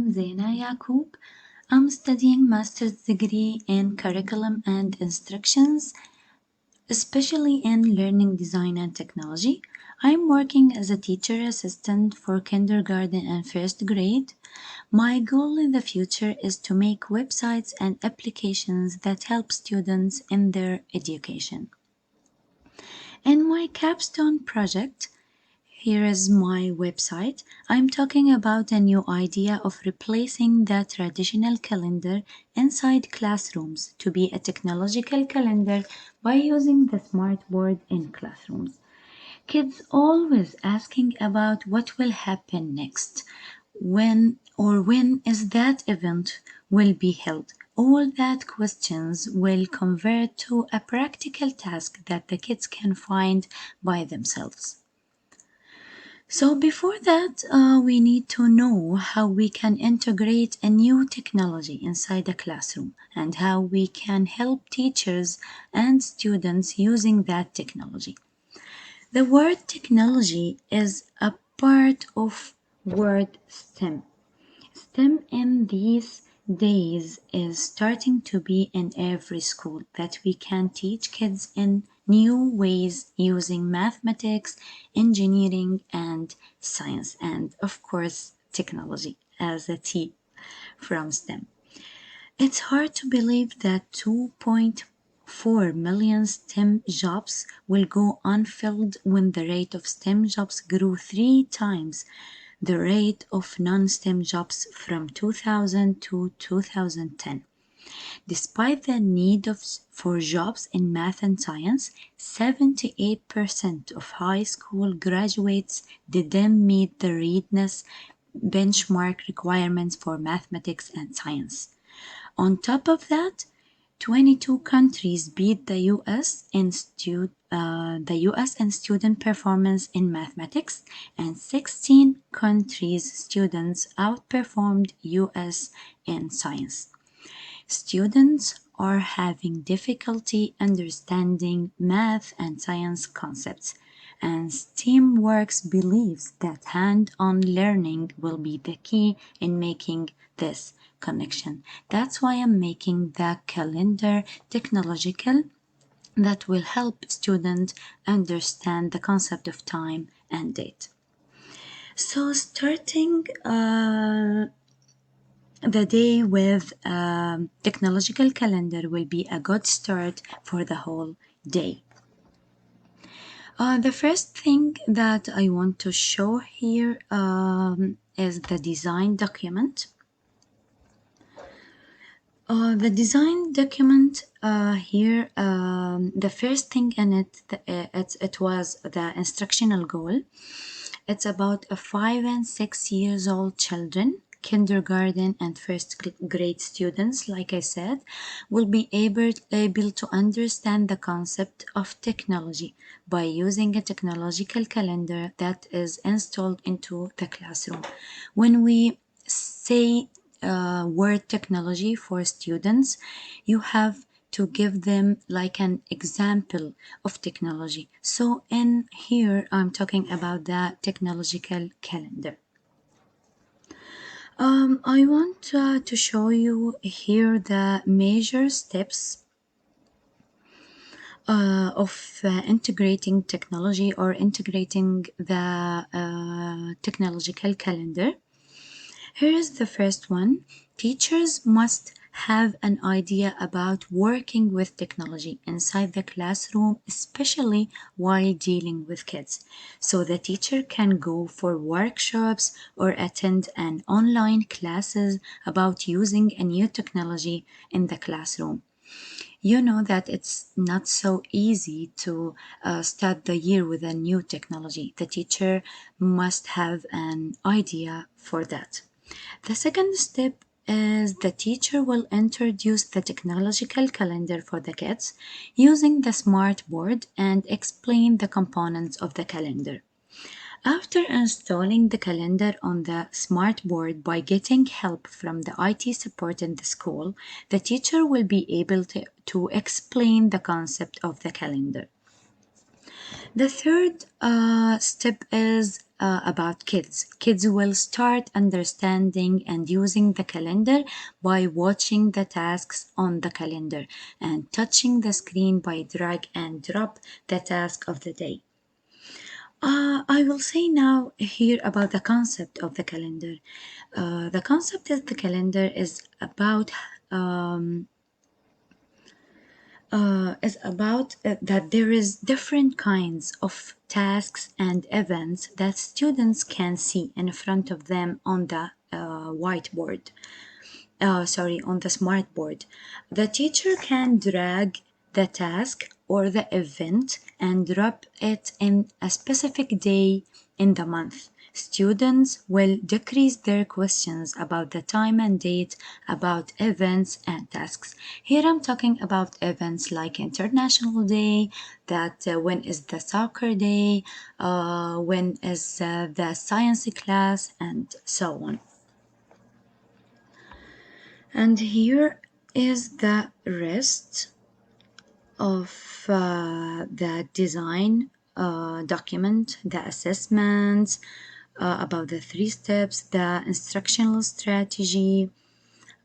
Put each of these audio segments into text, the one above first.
am Zaina Yacoub. I'm studying master's degree in curriculum and instructions, especially in learning design and technology. I'm working as a teacher assistant for kindergarten and first grade. My goal in the future is to make websites and applications that help students in their education. In my capstone project, here is my website. I'm talking about a new idea of replacing the traditional calendar inside classrooms to be a technological calendar by using the smart board in classrooms. Kids always asking about what will happen next, when is that event will be held. All that questions will convert to a practical task that the kids can find by themselves. So before that, we need to know how we can integrate a new technology inside a classroom and how we can help teachers and students using that technology. The word technology is a part of word STEM. STEM in these days is starting to be in every school, that we can teach kids in new ways using mathematics, engineering, and science, and of course, technology as a T from STEM. It's hard to believe that 2.4 million STEM jobs will go unfilled when the rate of STEM jobs grew 3 times the rate of non-STEM jobs from 2000 to 2010. Despite the need for jobs in math and science, 78% of high school graduates didn't meet the readiness benchmark requirements for mathematics and science. On top of that, 22 countries beat the US in student performance in mathematics, and 16 countries' students outperformed US in science. Students are having difficulty understanding math and science concepts, and Steamworks believes that hand-on learning will be the key in making this connection. That's why I'm making the calendar technological that will help students understand the concept of time and date. So starting the day with a technological calendar will be a good start for the whole day. The first thing that I want to show here is the design document. The design document here, the first thing in it was the instructional goal. It's about 5 and 6 years old children, kindergarten and first grade students, like I said, will be able to understand the concept of technology by using a technological calendar that is installed into the classroom. When we say word technology for students, you have to give them like an example of technology. So in here, I'm talking about the technological calendar. I want to show you here the major steps of integrating technology or integrating the technological calendar. Here is the first one. Teachers must have an idea about working with technology inside the classroom, especially while dealing with kids. So the teacher can go for workshops or attend an online classes about using a new technology in the classroom. You know that it's not so easy to start the year with a new technology. The teacher must have an idea for that. The second step is the teacher will introduce the technological calendar for the kids using the smart board and explain the components of the calendar. After installing the calendar on the smart board by getting help from the IT support in the school, the teacher will be able to explain the concept of the calendar. The third step is about kids. Kids will start understanding and using the calendar by watching the tasks on the calendar and touching the screen by drag and drop the task of the day. I will say now here about the concept of the calendar. The concept of the calendar is about that there is different kinds of tasks and events that students can see in front of them on the whiteboard. On the smart board. The teacher can drag the task or the event and drop it in a specific day in the month. Students will decrease their questions about the time and date about events and tasks. Here I'm talking about events like International Day, that when is the soccer day, when is the science class, and so on. And here is the rest of the design document, the assessments, about the 3 steps, the instructional strategy,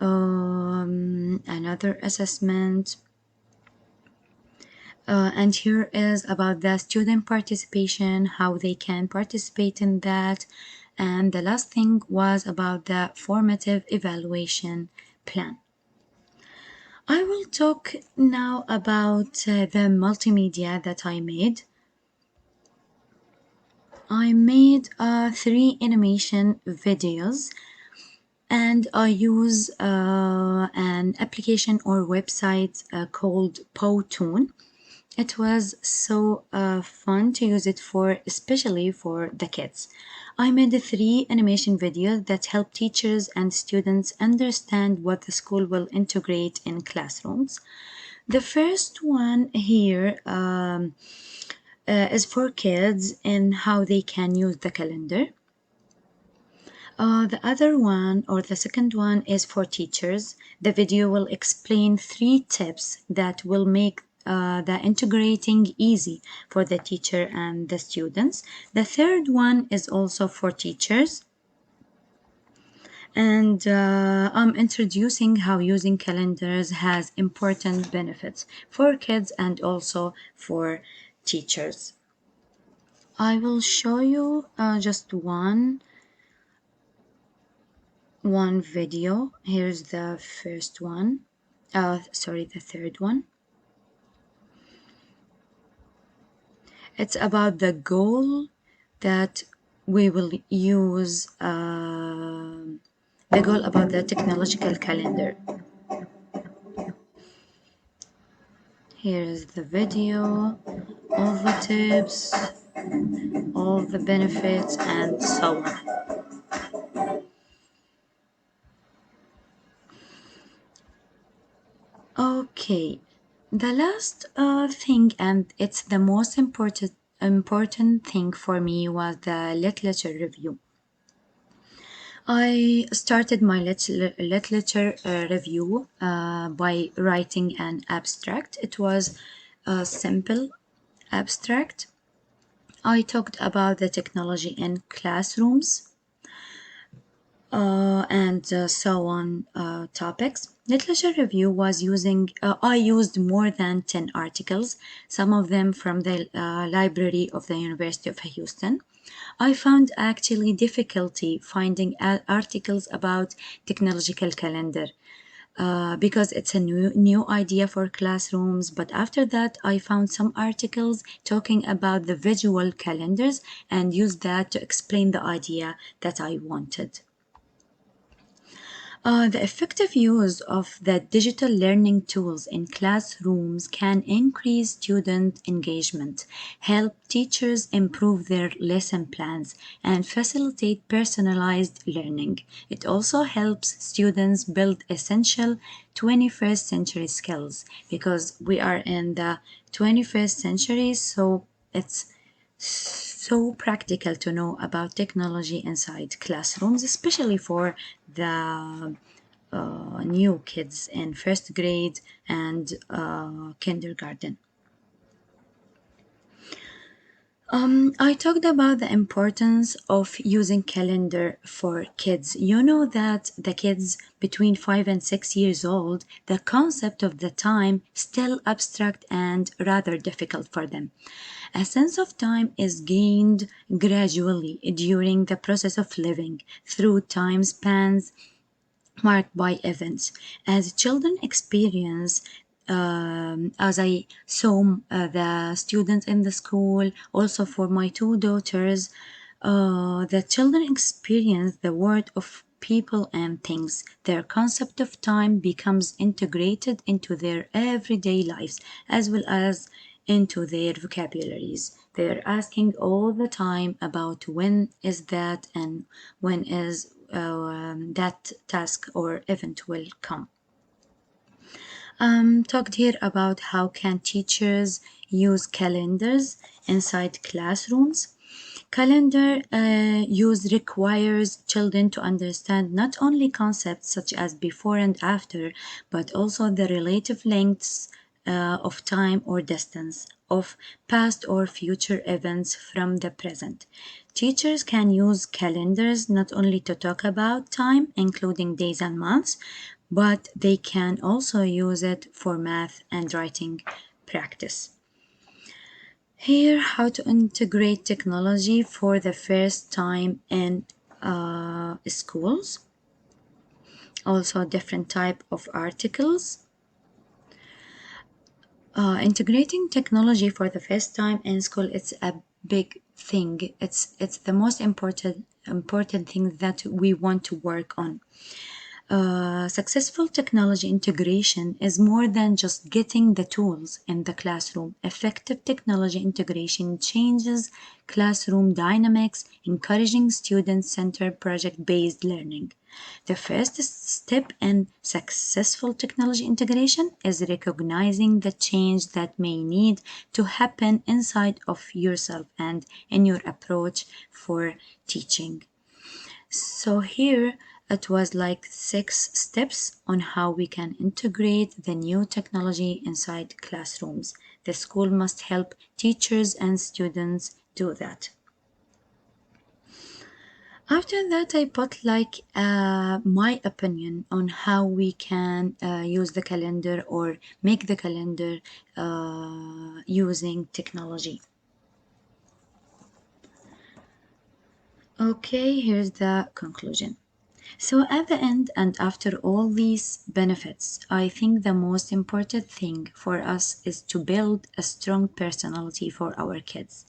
another assessment. And here is about the student participation, how they can participate in that. And the last thing was about the formative evaluation plan. I will talk now about the multimedia that I made. I made 3 animation videos, and I use an application or website called Powtoon. It was so fun to use it for, especially for the kids. I made 3 animation videos that help teachers and students understand what the school will integrate in classrooms. The first one here is for kids and how they can use the calendar. The other one, or the second one, is for teachers. The video will explain 3 tips that will make the integrating easy for the teacher and the students. The third one is also for teachers. And I'm introducing how using calendars has important benefits for kids and also for teachers. I will show you just one video. Here's the first one. The third one. It's about the goal that we will use, the goal about the technological calendar. Here is the video, all the tips, all the benefits, and so on. Okay, the last thing, and it's the most important thing for me, was the literature review. I started my literature review by writing an abstract. It was a simple abstract. I talked about the technology in classrooms and so on topics. Literature review was I used more than 10 articles, some of them from the library of the University of Houston. I found actually difficulty finding articles about technological calendar because it's a new idea for classrooms. But after that, I found some articles talking about the visual calendars and used that to explain the idea that I wanted. The effective use of the digital learning tools in classrooms can increase student engagement, help teachers improve their lesson plans, and facilitate personalized learning. It also helps students build essential 21st century skills because we are in the 21st century, so it's so practical to know about technology inside classrooms, especially for the new kids in first grade and kindergarten. I talked about the importance of using calendar for kids. You know that the kids between 5 and 6 years old, the concept of the time still abstract and rather difficult for them. A sense of time is gained gradually during the process of living through time spans marked by events. As children experience, as I saw the students in the school, also for my two daughters, the children experience the world of people and things. Their concept of time becomes integrated into their everyday lives as well as into their vocabularies. They're asking all the time about when is that and when is that task or event will come. Talked here about how can teachers use calendars inside classrooms. Calendar use requires children to understand not only concepts such as before and after, but also the relative lengths of time or distance of past or future events from the present. Teachers can use calendars not only to talk about time, including days and months, but they can also use it for math and writing practice. Here, how to integrate technology for the first time in schools. Also, different type of articles. Integrating technology for the first time in school, it's a big thing. It's the most important thing that we want to work on. Successful technology integration is more than just getting the tools in the classroom. Effective technology integration changes classroom dynamics, encouraging student-centered project-based learning. The first step in successful technology integration is recognizing the change that may need to happen inside of yourself and in your approach for teaching. So here it was like 6 steps on how we can integrate the new technology inside classrooms. The school must help teachers and students do that. After that, I put like my opinion on how we can use the calendar or make the calendar using technology. Okay, here's the conclusion. So, at the end, and after all these benefits, I think the most important thing for us is to build a strong personality for our kids.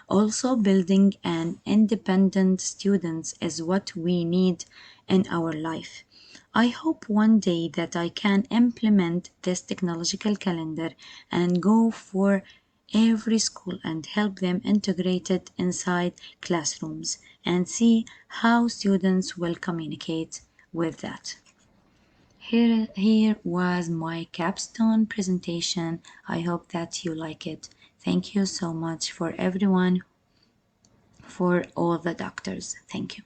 Also, building an independent student is what we need in our life. I hope one day that I can implement this technological calendar and go for every school and help them integrate it inside classrooms and see how students will communicate with that. Here was my capstone presentation. I hope that you like it. Thank you so much for everyone, for all the doctors. Thank you.